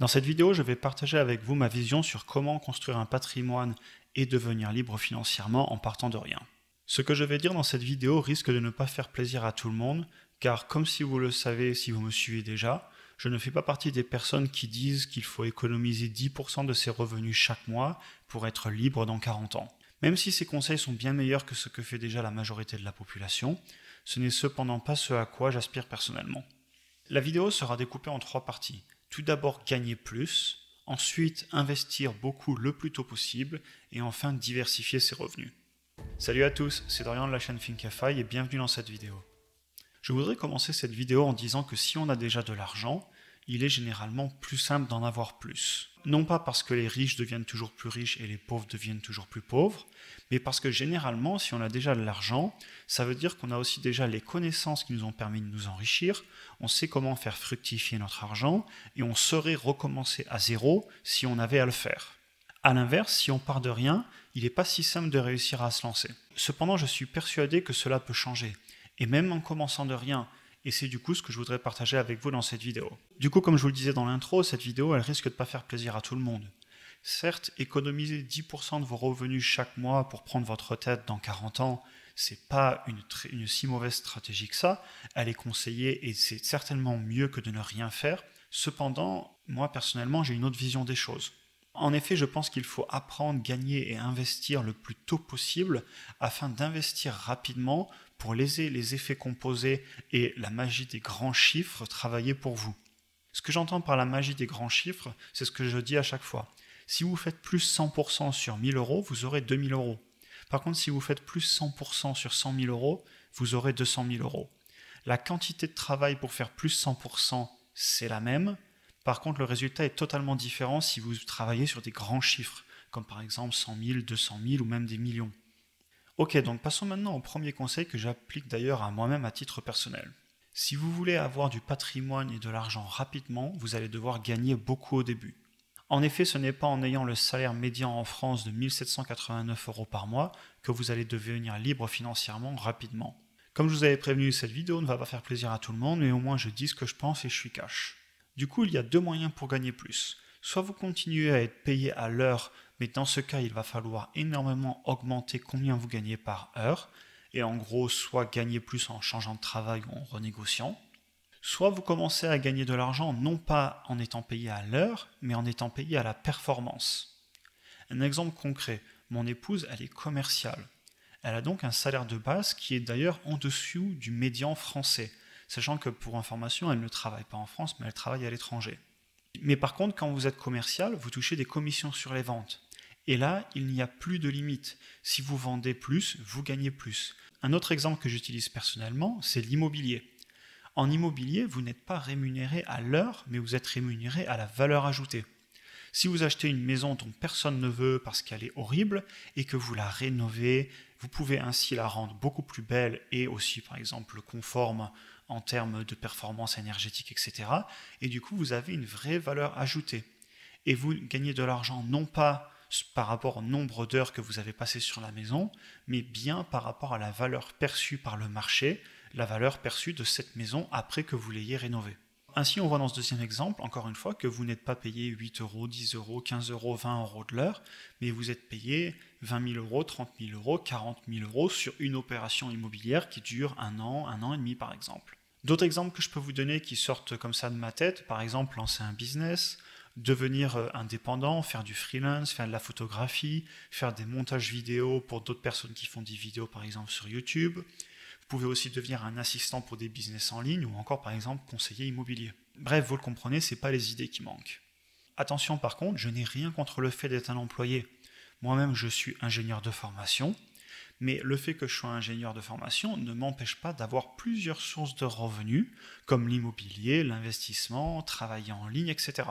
Dans cette vidéo, je vais partager avec vous ma vision sur comment construire un patrimoine et devenir libre financièrement en partant de rien. Ce que je vais dire dans cette vidéo risque de ne pas faire plaisir à tout le monde, car comme si vous le savez, si vous me suivez déjà, je ne fais pas partie des personnes qui disent qu'il faut économiser 10% de ses revenus chaque mois pour être libre dans 40 ans. Même si ces conseils sont bien meilleurs que ce que fait déjà la majorité de la population, ce n'est cependant pas ce à quoi j'aspire personnellement. La vidéo sera découpée en 3 parties. Tout d'abord gagner plus, ensuite investir beaucoup le plus tôt possible et enfin diversifier ses revenus. Salut à tous, c'est Dorian de la chaîne Thinkify et bienvenue dans cette vidéo. Je voudrais commencer cette vidéo en disant que si on a déjà de l'argent, il est généralement plus simple d'en avoir plus. Non pas parce que les riches deviennent toujours plus riches et les pauvres deviennent toujours plus pauvres, mais parce que généralement, si on a déjà de l'argent, ça veut dire qu'on a aussi déjà les connaissances qui nous ont permis de nous enrichir, on sait comment faire fructifier notre argent, et on saurait recommencer à zéro si on avait à le faire. A l'inverse, si on part de rien, il n'est pas si simple de réussir à se lancer. Cependant, je suis persuadé que cela peut changer, et même en commençant de rien, et c'est du coup ce que je voudrais partager avec vous dans cette vidéo. Du coup, comme je vous le disais dans l'intro, cette vidéo, elle risque de ne pas faire plaisir à tout le monde. Certes, économiser 10% de vos revenus chaque mois pour prendre votre retraite dans 40 ans, c'est pas une si mauvaise stratégie que ça. Elle est conseillée et c'est certainement mieux que de ne rien faire. Cependant, moi personnellement, j'ai une autre vision des choses. En effet, je pense qu'il faut apprendre, gagner et investir le plus tôt possible afin d'investir rapidement pour laisser les effets composés et la magie des grands chiffres travailler pour vous. Ce que j'entends par la magie des grands chiffres, c'est ce que je dis à chaque fois. Si vous faites plus 100% sur 1000 euros, vous aurez 2000 euros. Par contre, si vous faites plus 100% sur 100 000 euros, vous aurez 200 000 euros. La quantité de travail pour faire plus 100%, c'est la même. Par contre, le résultat est totalement différent si vous travaillez sur des grands chiffres, comme par exemple 100 000, 200 000 ou même des millions. Ok, donc passons maintenant au premier conseil que j'applique d'ailleurs à moi-même à titre personnel. Si vous voulez avoir du patrimoine et de l'argent rapidement, vous allez devoir gagner beaucoup au début. En effet, ce n'est pas en ayant le salaire médian en France de 1 789 euros par mois que vous allez devenir libre financièrement rapidement. Comme je vous avais prévenu, cette vidéo ne va pas faire plaisir à tout le monde, mais au moins je dis ce que je pense et je suis cash. Du coup, il y a 2 moyens pour gagner plus. Soit vous continuez à être payé à l'heure, mais dans ce cas, il va falloir énormément augmenter combien vous gagnez par heure, et en gros, soit gagner plus en changeant de travail ou en renégociant. Soit vous commencez à gagner de l'argent non pas en étant payé à l'heure, mais en étant payé à la performance. Un exemple concret, mon épouse, elle est commerciale. Elle a donc un salaire de base qui est d'ailleurs en dessous du médian français, sachant que pour information, elle ne travaille pas en France, mais elle travaille à l'étranger. Mais par contre, quand vous êtes commercial, vous touchez des commissions sur les ventes. Et là, il n'y a plus de limite. Si vous vendez plus, vous gagnez plus. Un autre exemple que j'utilise personnellement, c'est l'immobilier. En immobilier, vous n'êtes pas rémunéré à l'heure, mais vous êtes rémunéré à la valeur ajoutée. Si vous achetez une maison dont personne ne veut parce qu'elle est horrible et que vous la rénovez, vous pouvez ainsi la rendre beaucoup plus belle et aussi par exemple conforme en termes de performance énergétique, etc. Et du coup, vous avez une vraie valeur ajoutée. Et vous gagnez de l'argent non pas par rapport au nombre d'heures que vous avez passées sur la maison, mais bien par rapport à la valeur perçue par le marché, la valeur perçue de cette maison après que vous l'ayez rénovée. Ainsi, on voit dans ce deuxième exemple, encore une fois, que vous n'êtes pas payé 8 euros, 10 euros, 15 euros, 20 euros de l'heure, mais vous êtes payé 20 000 euros, 30 000 euros, 40 000 euros sur une opération immobilière qui dure un an et demi par exemple. D'autres exemples que je peux vous donner qui sortent comme ça de ma tête, par exemple lancer un business, devenir indépendant, faire du freelance, faire de la photographie, faire des montages vidéo pour d'autres personnes qui font des vidéos par exemple sur YouTube. Vous pouvez aussi devenir un assistant pour des business en ligne ou encore par exemple conseiller immobilier. Bref, vous le comprenez, ce n'est pas les idées qui manquent. Attention par contre, je n'ai rien contre le fait d'être un employé. Moi-même, je suis ingénieur de formation, mais le fait que je sois ingénieur de formation ne m'empêche pas d'avoir plusieurs sources de revenus, comme l'immobilier, l'investissement, travailler en ligne, etc.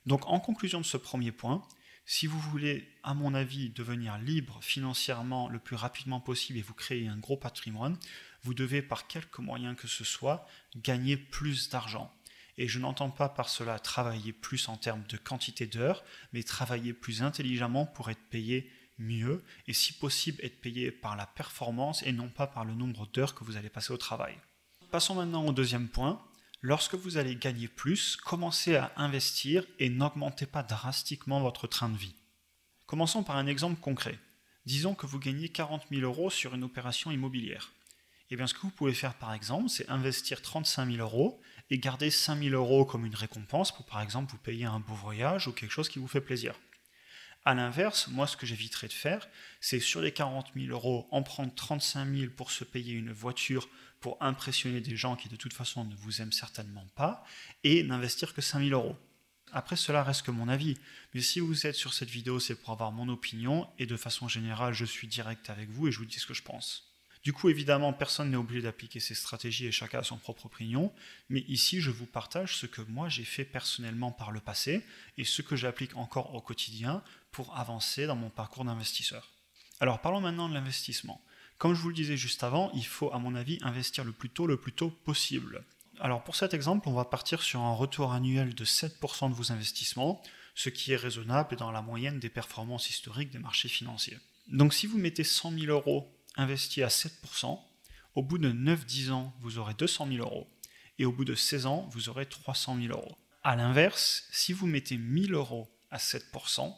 Donc en conclusion de ce premier point, si vous voulez, à mon avis, devenir libre financièrement le plus rapidement possible et vous créer un gros patrimoine, vous devez, par quelque moyen que ce soit, gagner plus d'argent. Et je n'entends pas par cela travailler plus en termes de quantité d'heures, mais travailler plus intelligemment pour être payé mieux, et si possible être payé par la performance et non pas par le nombre d'heures que vous allez passer au travail. Passons maintenant au deuxième point, Lorsque vous allez gagner plus, commencez à investir et n'augmentez pas drastiquement votre train de vie. Commençons par un exemple concret. Disons que vous gagnez 40 000 euros sur une opération immobilière. Eh bien, ce que vous pouvez faire par exemple, c'est investir 35 000 euros et garder 5 000 euros comme une récompense pour par exemple vous payer un beau voyage ou quelque chose qui vous fait plaisir. A l'inverse, moi ce que j'éviterais de faire, c'est sur les 40 000 euros en prendre 35 000 pour se payer une voiture pour impressionner des gens qui de toute façon ne vous aiment certainement pas et n'investir que 5 000 euros. Après, cela reste que mon avis, mais si vous êtes sur cette vidéo, c'est pour avoir mon opinion et de façon générale, je suis direct avec vous et je vous dis ce que je pense. Du coup, évidemment, personne n'est obligé d'appliquer ces stratégies et chacun a son propre opinion, mais ici, je vous partage ce que moi j'ai fait personnellement par le passé et ce que j'applique encore au quotidien pour avancer dans mon parcours d'investisseur. Alors, parlons maintenant de l'investissement. Comme je vous le disais juste avant, il faut, à mon avis, investir le plus tôt possible. Alors, pour cet exemple, on va partir sur un retour annuel de 7% de vos investissements, ce qui est raisonnable et dans la moyenne des performances historiques des marchés financiers. Donc, si vous mettez 100 000 euros investi à 7%, au bout de 9-10 ans, vous aurez 200 000 euros. Et au bout de 16 ans, vous aurez 300 000 euros. A l'inverse, si vous mettez 1000 euros à 7%,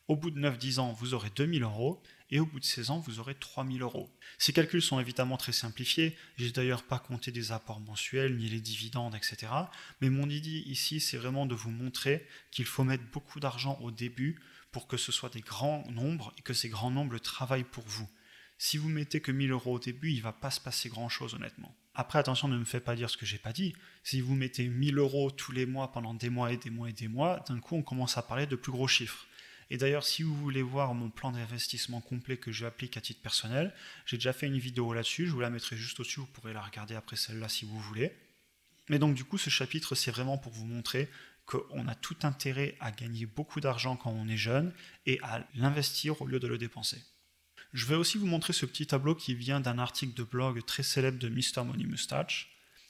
au bout de 9-10 ans, vous aurez 2000 euros. Et au bout de 16 ans, vous aurez 3000 euros. Ces calculs sont évidemment très simplifiés. J'ai d'ailleurs pas compté des apports mensuels, ni les dividendes, etc. Mais mon idée ici, c'est vraiment de vous montrer qu'il faut mettre beaucoup d'argent au début pour que ce soit des grands nombres et que ces grands nombres travaillent pour vous. Si vous mettez que 1000 euros au début, il ne va pas se passer grand-chose honnêtement. Après, attention, ne me faites pas dire ce que j'ai pas dit. Si vous mettez 1000 euros tous les mois pendant des mois et des mois et des mois, d'un coup, on commence à parler de plus gros chiffres. Et d'ailleurs, si vous voulez voir mon plan d'investissement complet que j'applique à titre personnel, j'ai déjà fait une vidéo là-dessus, je vous la mettrai juste au-dessus, vous pourrez la regarder après celle-là si vous voulez. Mais donc du coup, ce chapitre, c'est vraiment pour vous montrer qu'on a tout intérêt à gagner beaucoup d'argent quand on est jeune et à l'investir au lieu de le dépenser. Je vais aussi vous montrer ce petit tableau qui vient d'un article de blog très célèbre de Mr. Money Mustache.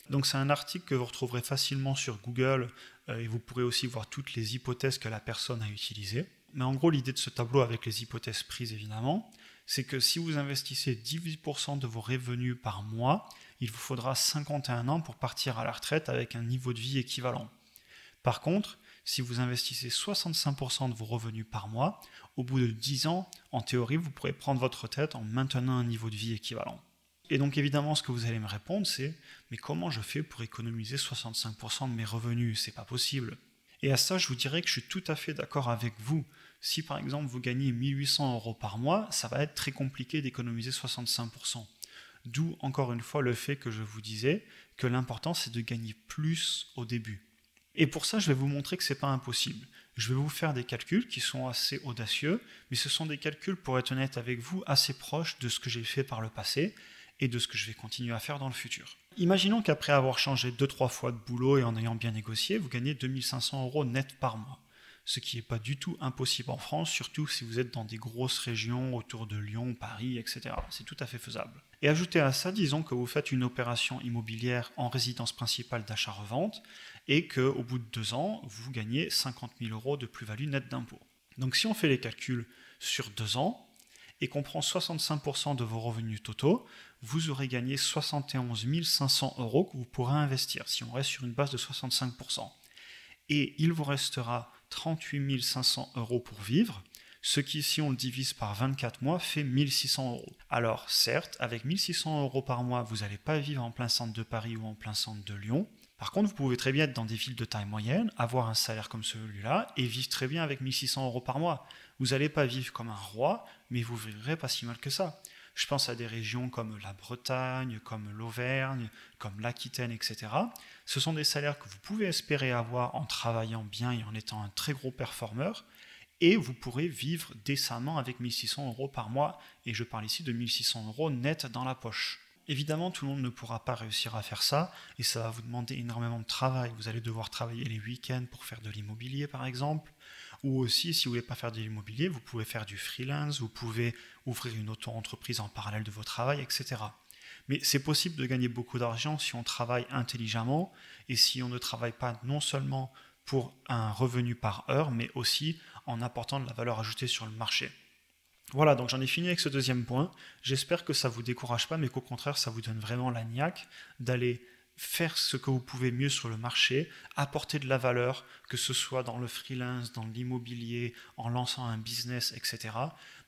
Donc c'est un article que vous retrouverez facilement sur Google et vous pourrez aussi voir toutes les hypothèses que la personne a utilisées. Mais en gros, l'idée de ce tableau, avec les hypothèses prises évidemment, c'est que si vous investissez 18% de vos revenus par mois, il vous faudra 51 ans pour partir à la retraite avec un niveau de vie équivalent. Par contre, si vous investissez 65% de vos revenus par mois, au bout de 10 ans, en théorie, vous pourrez prendre votre retraite en maintenant un niveau de vie équivalent. Et donc évidemment, ce que vous allez me répondre, c'est « Mais comment je fais pour économiser 65% de mes revenus? C'est pas possible !» Et à ça, je vous dirais que je suis tout à fait d'accord avec vous. Si par exemple vous gagnez 1800 euros par mois, ça va être très compliqué d'économiser 65%. D'où encore une fois le fait que je vous disais que l'important c'est de gagner plus au début. Et pour ça, je vais vous montrer que ce n'est pas impossible. Je vais vous faire des calculs qui sont assez audacieux, mais ce sont des calculs, pour être honnête avec vous, assez proches de ce que j'ai fait par le passé et de ce que je vais continuer à faire dans le futur. Imaginons qu'après avoir changé 2-3 fois de boulot et en ayant bien négocié, vous gagnez 2500 euros net par mois. Ce qui n'est pas du tout impossible en France, surtout si vous êtes dans des grosses régions autour de Lyon, Paris, etc. C'est tout à fait faisable. Et ajoutez à ça, disons que vous faites une opération immobilière en résidence principale d'achat-revente et qu'au bout de 2 ans, vous gagnez 50 000 euros de plus-value nette d'impôt. Donc si on fait les calculs sur 2 ans et qu'on prend 65% de vos revenus totaux, vous aurez gagné 71 500 euros que vous pourrez investir si on reste sur une base de 65%. Et il vous restera 38 500 euros pour vivre, ce qui, si on le divise par 24 mois, fait 1600 euros. Alors, certes, avec 1600 euros par mois, vous n'allez pas vivre en plein centre de Paris ou en plein centre de Lyon. Par contre, vous pouvez très bien être dans des villes de taille moyenne, avoir un salaire comme celui-là, et vivre très bien avec 1600 euros par mois. Vous n'allez pas vivre comme un roi, mais vous vivrez pas si mal que ça. Je pense à des régions comme la Bretagne, comme l'Auvergne, comme l'Aquitaine, etc. Ce sont des salaires que vous pouvez espérer avoir en travaillant bien et en étant un très gros performeur, et vous pourrez vivre décemment avec 1600 euros par mois, et je parle ici de 1600 euros net dans la poche. Évidemment, tout le monde ne pourra pas réussir à faire ça, et ça va vous demander énormément de travail. Vous allez devoir travailler les week-ends pour faire de l'immobilier, par exemple, ou aussi, si vous ne voulez pas faire de l'immobilier, vous pouvez faire du freelance, vous pouvez ouvrir une auto-entreprise en parallèle de votre travail, etc. Mais c'est possible de gagner beaucoup d'argent si on travaille intelligemment, et si on ne travaille pas non seulement pour un revenu par heure, mais aussi en apportant de la valeur ajoutée sur le marché. Voilà, donc j'en ai fini avec ce deuxième point. J'espère que ça ne vous décourage pas, mais qu'au contraire, ça vous donne vraiment la niaque d'aller faire ce que vous pouvez mieux sur le marché, apporter de la valeur, que ce soit dans le freelance, dans l'immobilier, en lançant un business, etc.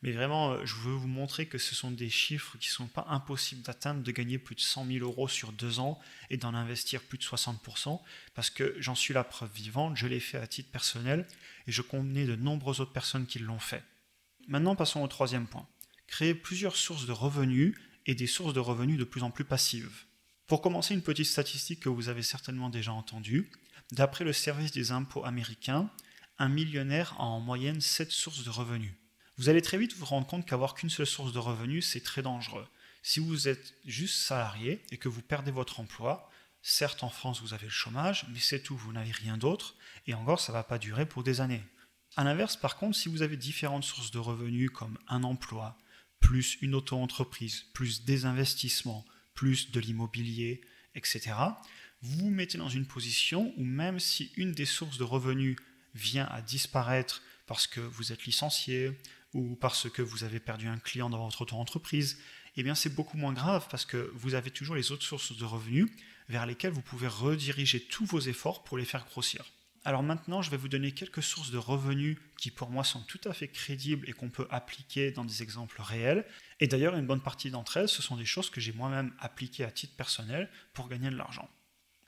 Mais vraiment, je veux vous montrer que ce sont des chiffres qui ne sont pas impossibles d'atteindre, de gagner plus de 100 000 euros sur 2 ans et d'en investir plus de 60%, parce que j'en suis la preuve vivante, je l'ai fait à titre personnel et je connais de nombreuses autres personnes qui l'ont fait. Maintenant, passons au troisième point. Créer plusieurs sources de revenus et des sources de revenus de plus en plus passives. Pour commencer, une petite statistique que vous avez certainement déjà entendue. D'après le service des impôts américain, un millionnaire a en moyenne 7 sources de revenus. Vous allez très vite vous rendre compte qu'avoir qu'une seule source de revenus, c'est très dangereux. Si vous êtes juste salarié et que vous perdez votre emploi, certes en France vous avez le chômage, mais c'est tout, vous n'avez rien d'autre, et encore ça ne va pas durer pour des années. A l'inverse, par contre, si vous avez différentes sources de revenus comme un emploi, plus une auto-entreprise, plus des investissements, plus de l'immobilier, etc., vous vous mettez dans une position où même si une des sources de revenus vient à disparaître parce que vous êtes licencié ou parce que vous avez perdu un client dans votre auto-entreprise, eh bien c'est beaucoup moins grave parce que vous avez toujours les autres sources de revenus vers lesquelles vous pouvez rediriger tous vos efforts pour les faire grossir. Alors maintenant, je vais vous donner quelques sources de revenus qui pour moi sont tout à fait crédibles et qu'on peut appliquer dans des exemples réels. Et d'ailleurs, une bonne partie d'entre elles, ce sont des choses que j'ai moi-même appliquées à titre personnel pour gagner de l'argent.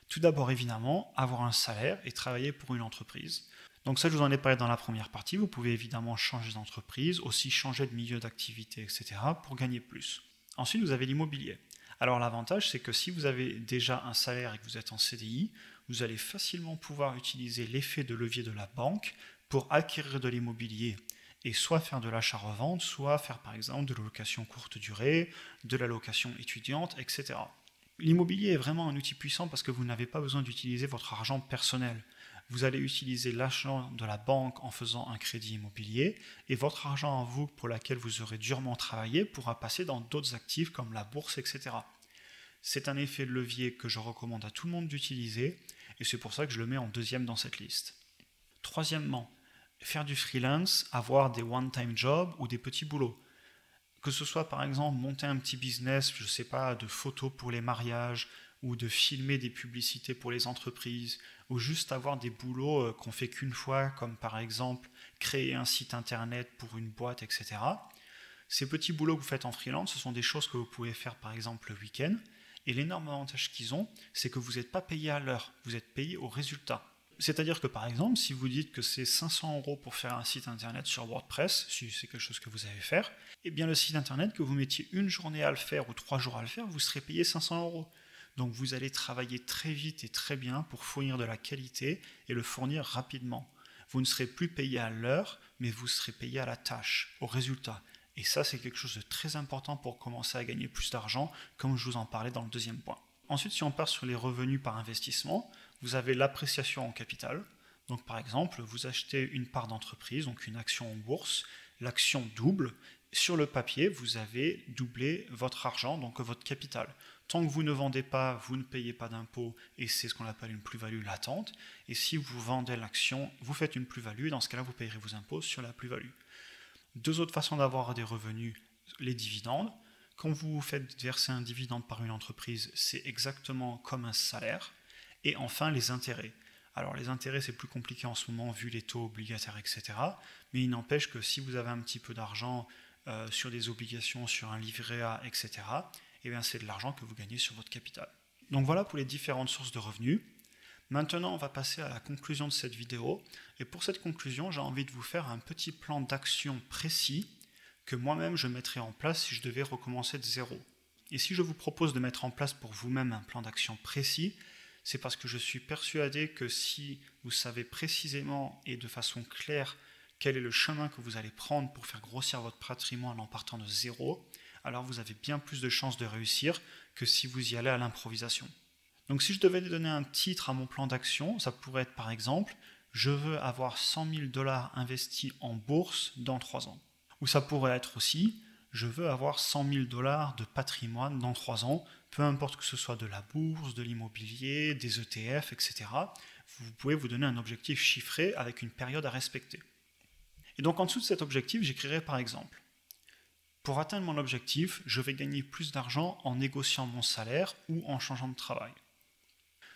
Tout d'abord, évidemment, avoir un salaire et travailler pour une entreprise. Donc ça, je vous en ai parlé dans la première partie. Vous pouvez évidemment changer d'entreprise, aussi changer de milieu d'activité, etc. pour gagner plus. Ensuite, vous avez l'immobilier. Alors l'avantage, c'est que si vous avez déjà un salaire et que vous êtes en CDI, vous allez facilement pouvoir utiliser l'effet de levier de la banque pour acquérir de l'immobilier et soit faire de l'achat-revente, soit faire par exemple de la location courte durée, de la location étudiante, etc. L'immobilier est vraiment un outil puissant parce que vous n'avez pas besoin d'utiliser votre argent personnel. Vous allez utiliser l'argent de la banque en faisant un crédit immobilier et votre argent à vous pour lequel vous aurez durement travaillé pourra passer dans d'autres actifs comme la bourse, etc. C'est un effet de levier que je recommande à tout le monde d'utiliser et c'est pour ça que je le mets en deuxième dans cette liste. Troisièmement, faire du freelance, avoir des one-time jobs ou des petits boulots. Que ce soit par exemple monter un petit business, je ne sais pas, de photos pour les mariages ou de filmer des publicités pour les entreprises ou juste avoir des boulots qu'on fait qu'une fois, comme par exemple créer un site internet pour une boîte, etc. Ces petits boulots que vous faites en freelance, ce sont des choses que vous pouvez faire par exemple le week-end. Et l'énorme avantage qu'ils ont, c'est que vous n'êtes pas payé à l'heure, vous êtes payé au résultat. C'est-à-dire que par exemple, si vous dites que c'est 500 € pour faire un site internet sur WordPress, si c'est quelque chose que vous allez faire, eh bien le site internet, que vous mettiez une journée à le faire ou 3 jours à le faire, vous serez payé 500 €. Donc vous allez travailler très vite et très bien pour fournir de la qualité et le fournir rapidement. Vous ne serez plus payé à l'heure, mais vous serez payé à la tâche, au résultat. Et ça, c'est quelque chose de très important pour commencer à gagner plus d'argent, comme je vous en parlais dans le deuxième point. Ensuite, si on part sur les revenus par investissement, vous avez l'appréciation en capital. Donc par exemple, vous achetez une part d'entreprise, donc une action en bourse, l'action double. Sur le papier, vous avez doublé votre argent, donc votre capital. Tant que vous ne vendez pas, vous ne payez pas d'impôt et c'est ce qu'on appelle une plus-value latente. Et si vous vendez l'action, vous faites une plus-value, dans ce cas-là, vous payerez vos impôts sur la plus-value. Deux autres façons d'avoir des revenus, les dividendes. Quand vous faites verser un dividende par une entreprise, c'est exactement comme un salaire. Et enfin, les intérêts. Alors les intérêts, c'est plus compliqué en ce moment vu les taux obligataires, etc. Mais il n'empêche que si vous avez un petit peu d'argent sur des obligations, sur un livret A, etc., eh bien c'est de l'argent que vous gagnez sur votre capital. Donc voilà pour les différentes sources de revenus. Maintenant, on va passer à la conclusion de cette vidéo. Et pour cette conclusion, j'ai envie de vous faire un petit plan d'action précis que moi-même je mettrais en place si je devais recommencer de zéro. Et si je vous propose de mettre en place pour vous-même un plan d'action précis, c'est parce que je suis persuadé que si vous savez précisément et de façon claire quel est le chemin que vous allez prendre pour faire grossir votre patrimoine en partant de zéro, alors vous avez bien plus de chances de réussir que si vous y allez à l'improvisation. Donc si je devais donner un titre à mon plan d'action, ça pourrait être par exemple « Je veux avoir 100 000 $ investis en bourse dans 3 ans ». Ou ça pourrait être aussi « Je veux avoir 100 000 $ de patrimoine dans 3 ans », peu importe que ce soit de la bourse, de l'immobilier, des ETF, etc. Vous pouvez vous donner un objectif chiffré avec une période à respecter. Et donc en dessous de cet objectif, j'écrirai par exemple « Pour atteindre mon objectif, je vais gagner plus d'argent en négociant mon salaire ou en changeant de travail ».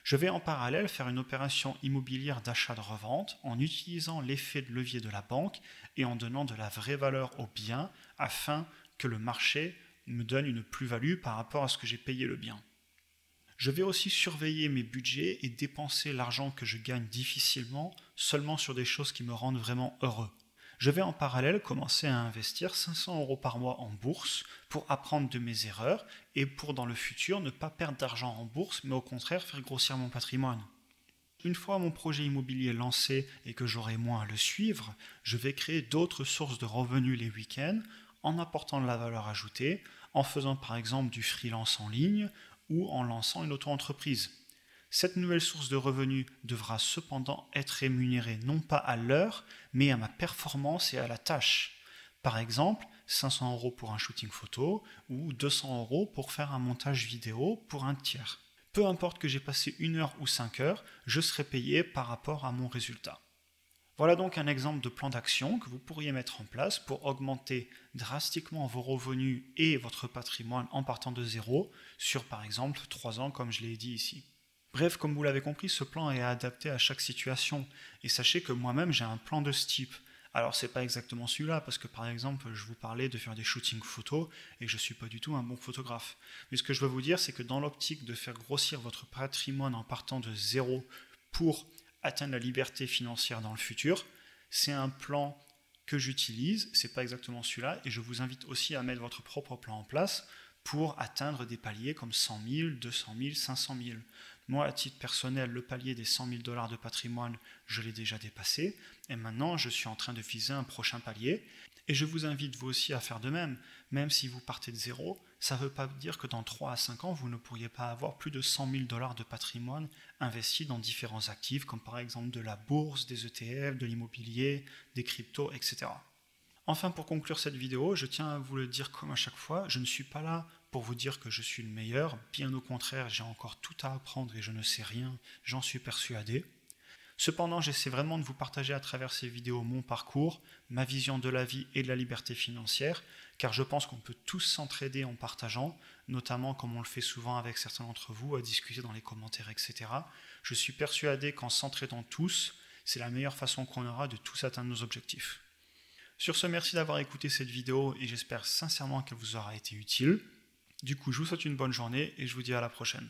Je vais en parallèle faire une opération immobilière d'achat de revente en utilisant l'effet de levier de la banque et en donnant de la vraie valeur au bien afin que le marché me donne une plus-value par rapport à ce que j'ai payé le bien. Je vais aussi surveiller mes budgets et dépenser l'argent que je gagne difficilement seulement sur des choses qui me rendent vraiment heureux. Je vais en parallèle commencer à investir 500 € par mois en bourse pour apprendre de mes erreurs et pour dans le futur ne pas perdre d'argent en bourse mais au contraire faire grossir mon patrimoine. Une fois mon projet immobilier lancé et que j'aurai moins à le suivre, je vais créer d'autres sources de revenus les week-ends en apportant de la valeur ajoutée, en faisant par exemple du freelance en ligne ou en lançant une auto-entreprise. Cette nouvelle source de revenus devra cependant être rémunérée non pas à l'heure, mais à ma performance et à la tâche. Par exemple, 500 € pour un shooting photo ou 200 € pour faire un montage vidéo pour un tiers. Peu importe que j'ai passé 1 heure ou 5 heures, je serai payé par rapport à mon résultat. Voilà donc un exemple de plan d'action que vous pourriez mettre en place pour augmenter drastiquement vos revenus et votre patrimoine en partant de zéro sur par exemple 3 ans comme je l'ai dit ici. Bref, comme vous l'avez compris, ce plan est adapté à chaque situation. Et sachez que moi-même, j'ai un plan de ce type. Alors, c'est pas exactement celui-là, parce que par exemple, je vous parlais de faire des shootings photos, et je suis pas du tout un bon photographe. Mais ce que je veux vous dire, c'est que dans l'optique de faire grossir votre patrimoine en partant de zéro pour atteindre la liberté financière dans le futur, c'est un plan que j'utilise, c'est pas exactement celui-là, et je vous invite aussi à mettre votre propre plan en place pour atteindre des paliers comme 100 000, 200 000, 500 000. Moi, à titre personnel, le palier des 100 000 $ de patrimoine, je l'ai déjà dépassé. Et maintenant, je suis en train de viser un prochain palier. Et je vous invite, vous aussi, à faire de même. Même si vous partez de zéro, ça ne veut pas dire que dans 3 à 5 ans, vous ne pourriez pas avoir plus de 100 000 $ de patrimoine investi dans différents actifs, comme par exemple de la bourse, des ETF, de l'immobilier, des cryptos, etc. Enfin, pour conclure cette vidéo, je tiens à vous le dire comme à chaque fois, je ne suis pas là pour vous dire que je suis le meilleur, bien au contraire, j'ai encore tout à apprendre et je ne sais rien, j'en suis persuadé. Cependant, j'essaie vraiment de vous partager à travers ces vidéos mon parcours, ma vision de la vie et de la liberté financière, car je pense qu'on peut tous s'entraider en partageant, notamment comme on le fait souvent avec certains d'entre vous, à discuter dans les commentaires, etc. Je suis persuadé qu'en s'entraidant tous, c'est la meilleure façon qu'on aura de tous atteindre nos objectifs. Sur ce, merci d'avoir écouté cette vidéo et j'espère sincèrement qu'elle vous aura été utile. Du coup, je vous souhaite une bonne journée et je vous dis à la prochaine.